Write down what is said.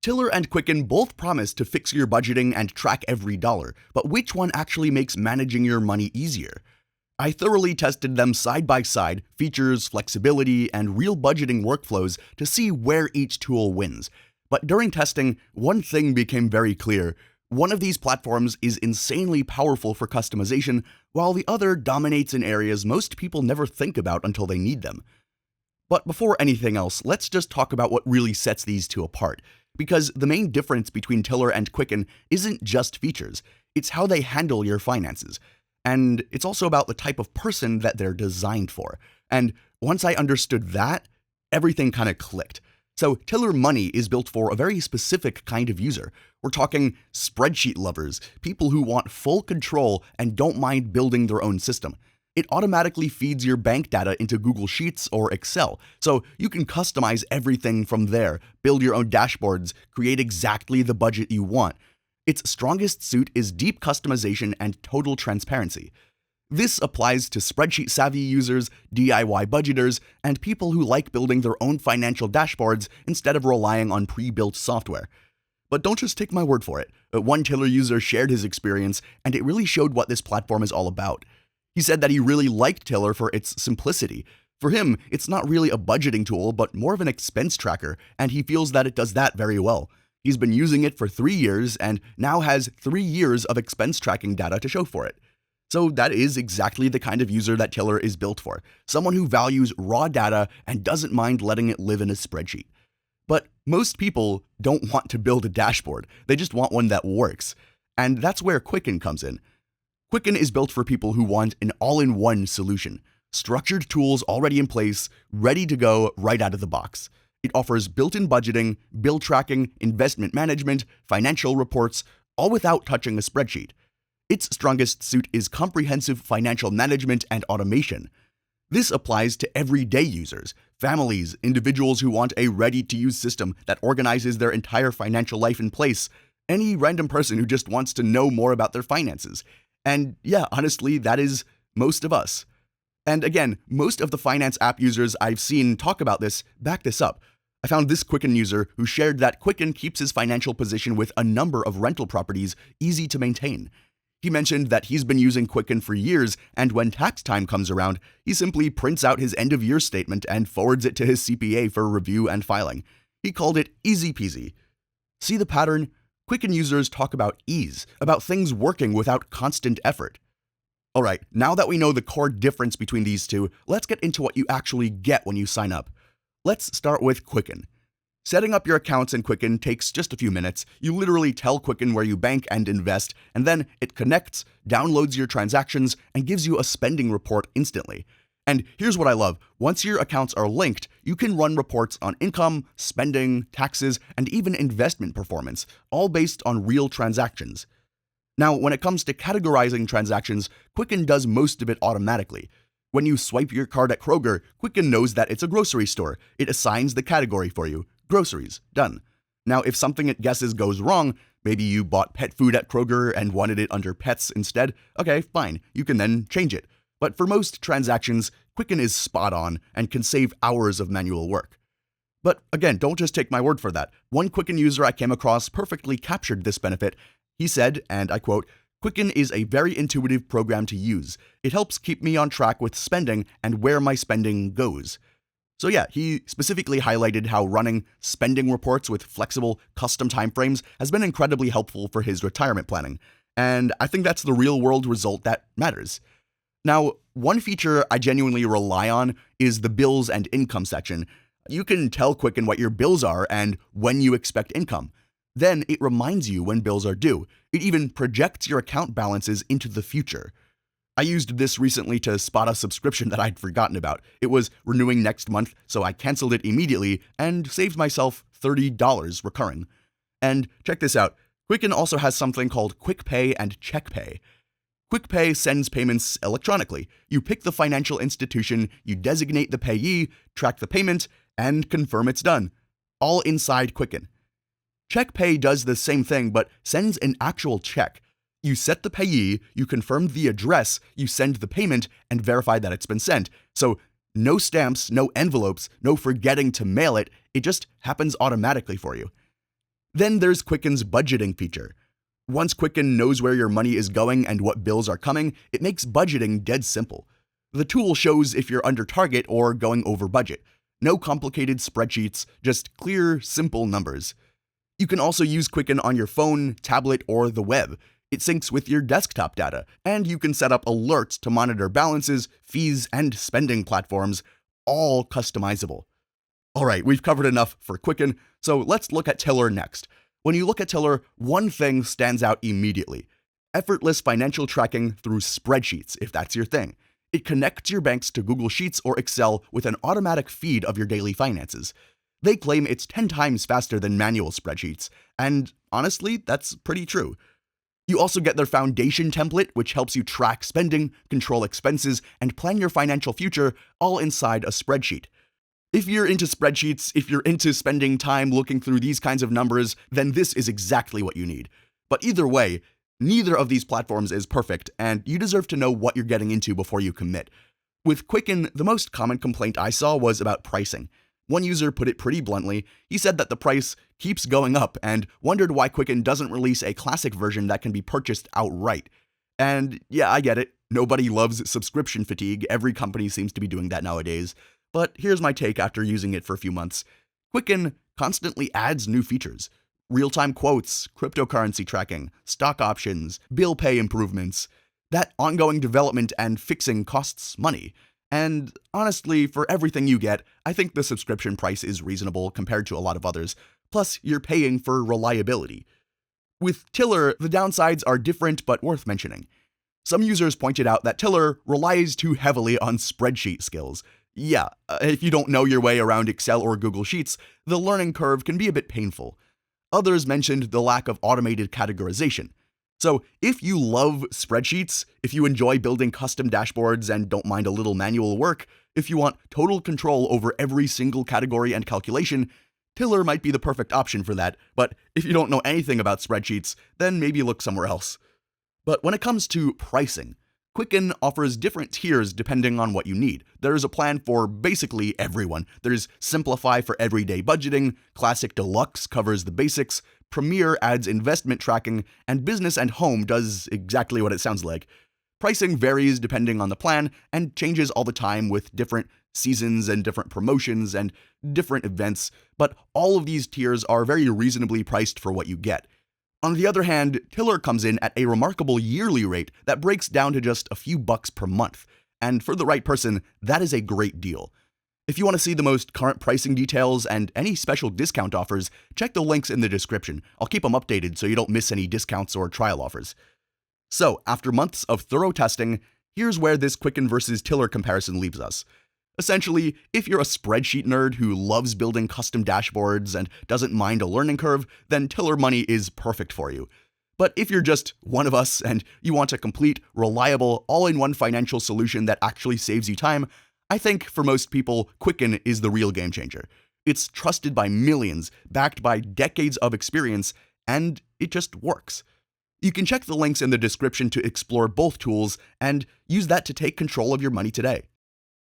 Tiller and Quicken both promise to fix your budgeting and track every dollar, but which one actually makes managing your money easier? I thoroughly tested them side by side, features, flexibility, and real budgeting workflows to see where each tool wins. But during testing, one thing became very clear. One of these platforms is insanely powerful for customization, while the other dominates in areas most people never think about until they need them. But before anything else, let's just talk about what really sets these two apart. Because the main difference between Tiller and Quicken isn't just features, it's how they handle your finances. And it's also about the type of person that they're designed for. And once I understood that, everything kind of clicked. So Tiller Money is built for a very specific kind of user. We're talking spreadsheet lovers, people who want full control and don't mind building their own system. It automatically feeds your bank data into Google Sheets or Excel, so you can customize everything from there, build your own dashboards, create exactly the budget you want. Its strongest suit is deep customization and total transparency. This applies to spreadsheet-savvy users, DIY budgeters, and people who like building their own financial dashboards instead of relying on pre-built software. But don't just take my word for it. One Tiller user shared his experience, and it really showed what this platform is all about. He said that he really liked Tiller for its simplicity. For him, it's not really a budgeting tool, but more of an expense tracker, and he feels that it does that very well. He's been using it for 3 years and now has 3 years of expense tracking data to show for it. So that is exactly the kind of user that Tiller is built for, someone who values raw data and doesn't mind letting it live in a spreadsheet. But most people don't want to build a dashboard, they just want one that works. And that's where Quicken comes in. Quicken is built for people who want an all-in-one solution, structured tools already in place, ready to go right out of the box. It offers built-in budgeting, bill tracking, investment management, financial reports, all without touching a spreadsheet. Its strongest suit is comprehensive financial management and automation. This applies to everyday users, families, individuals who want a ready-to-use system that organizes their entire financial life in place, any random person who just wants to know more about their finances. And yeah, honestly, that is most of us. And again, most of the finance app users I've seen talk about this back this up. I found this Quicken user who shared that Quicken keeps his financial position with a number of rental properties easy to maintain. He mentioned that he's been using Quicken for years, and when tax time comes around, he simply prints out his end-of-year statement and forwards it to his CPA for review and filing. He called it easy peasy. See the pattern? Quicken users talk about ease, about things working without constant effort. Alright, now that we know the core difference between these two, let's get into what you actually get when you sign up. Let's start with Quicken. Setting up your accounts in Quicken takes just a few minutes. You literally tell Quicken where you bank and invest, and then it connects, downloads your transactions, and gives you a spending report instantly. And here's what I love. Once your accounts are linked, you can run reports on income, spending, taxes, and even investment performance, all based on real transactions. Now, when it comes to categorizing transactions, Quicken does most of it automatically. When you swipe your card at Kroger, Quicken knows that it's a grocery store. It assigns the category for you. Groceries. Done. Now, if something it guesses goes wrong, maybe you bought pet food at Kroger and wanted it under pets instead, okay, fine, you can then change it. But for most transactions, Quicken is spot on and can save hours of manual work. But again, don't just take my word for that. One Quicken user I came across perfectly captured this benefit. He said, and I quote, "Quicken is a very intuitive program to use. It helps keep me on track with spending and where my spending goes." So yeah, he specifically highlighted how running spending reports with flexible, custom timeframes has been incredibly helpful for his retirement planning. And I think that's the real-world result that matters. Now, one feature I genuinely rely on is the bills and income section. You can tell Quicken what your bills are and when you expect income. Then it reminds you when bills are due. It even projects your account balances into the future. I used this recently to spot a subscription that I'd forgotten about. It was renewing next month, so I canceled it immediately and saved myself $30 recurring. And check this out. Quicken also has something called Quick Pay and Check Pay. Quick Pay sends payments electronically. You pick the financial institution, you designate the payee, track the payment, and confirm it's done. All inside Quicken. Check Pay does the same thing, but sends an actual check. You set the payee, you confirm the address, you send the payment, and verify that it's been sent. So no stamps, no envelopes, no forgetting to mail it. It just happens automatically for you. Then there's Quicken's budgeting feature. Once Quicken knows where your money is going and what bills are coming, it makes budgeting dead simple. The tool shows if you're under target or going over budget. No complicated spreadsheets, just clear, simple numbers. You can also use Quicken on your phone, tablet, or the web. It syncs with your desktop data, and you can set up alerts to monitor balances, fees, and spending platforms, all customizable. Alright, we've covered enough for Quicken, so let's look at Tiller next. When you look at Tiller, one thing stands out immediately: effortless financial tracking through spreadsheets, if that's your thing. It connects your banks to Google Sheets or Excel with an automatic feed of your daily finances. They claim it's 10 times faster than manual spreadsheets, and honestly, that's pretty true. You also get their foundation template, which helps you track spending, control expenses, and plan your financial future all inside a spreadsheet. If you're into spreadsheets, if you're into spending time looking through these kinds of numbers, then this is exactly what you need. But either way, neither of these platforms is perfect, and you deserve to know what you're getting into before you commit. With Quicken, the most common complaint I saw was about pricing. One user put it pretty bluntly. He said that the price keeps going up and wondered why Quicken doesn't release a classic version that can be purchased outright. And yeah, I get it. Nobody loves subscription fatigue. Every company seems to be doing that nowadays. But here's my take after using it for a few months. Quicken constantly adds new features. Real-time quotes, cryptocurrency tracking, stock options, bill pay improvements. That ongoing development and fixing costs money. And honestly, for everything you get, I think the subscription price is reasonable compared to a lot of others. Plus, you're paying for reliability. With Tiller, the downsides are different but worth mentioning. Some users pointed out that Tiller relies too heavily on spreadsheet skills. Yeah, if you don't know your way around Excel or Google Sheets, the learning curve can be a bit painful. Others mentioned the lack of automated categorization. So if you love spreadsheets, if you enjoy building custom dashboards and don't mind a little manual work, if you want total control over every single category and calculation, Tiller might be the perfect option for that. But if you don't know anything about spreadsheets, then maybe look somewhere else. But when it comes to pricing, Quicken offers different tiers depending on what you need. There's a plan for basically everyone. There's Simplify for everyday budgeting, Classic Deluxe covers the basics, Premier adds investment tracking, and Business and Home does exactly what it sounds like. Pricing varies depending on the plan and changes all the time with different seasons and different promotions and different events, but all of these tiers are very reasonably priced for what you get. On the other hand, Tiller comes in at a remarkable yearly rate that breaks down to just a few bucks per month, and for the right person, that is a great deal. If you want to see the most current pricing details and any special discount offers, check the links in the description. I'll keep them updated so you don't miss any discounts or trial offers. So, after months of thorough testing, here's where this Quicken versus Tiller comparison leaves us. Essentially, if you're a spreadsheet nerd who loves building custom dashboards and doesn't mind a learning curve, then Tiller Money is perfect for you. But if you're just one of us and you want a complete, reliable, all-in-one financial solution that actually saves you time, I think for most people, Quicken is the real game changer. It's trusted by millions, backed by decades of experience, and it just works. You can check the links in the description to explore both tools and use that to take control of your money today.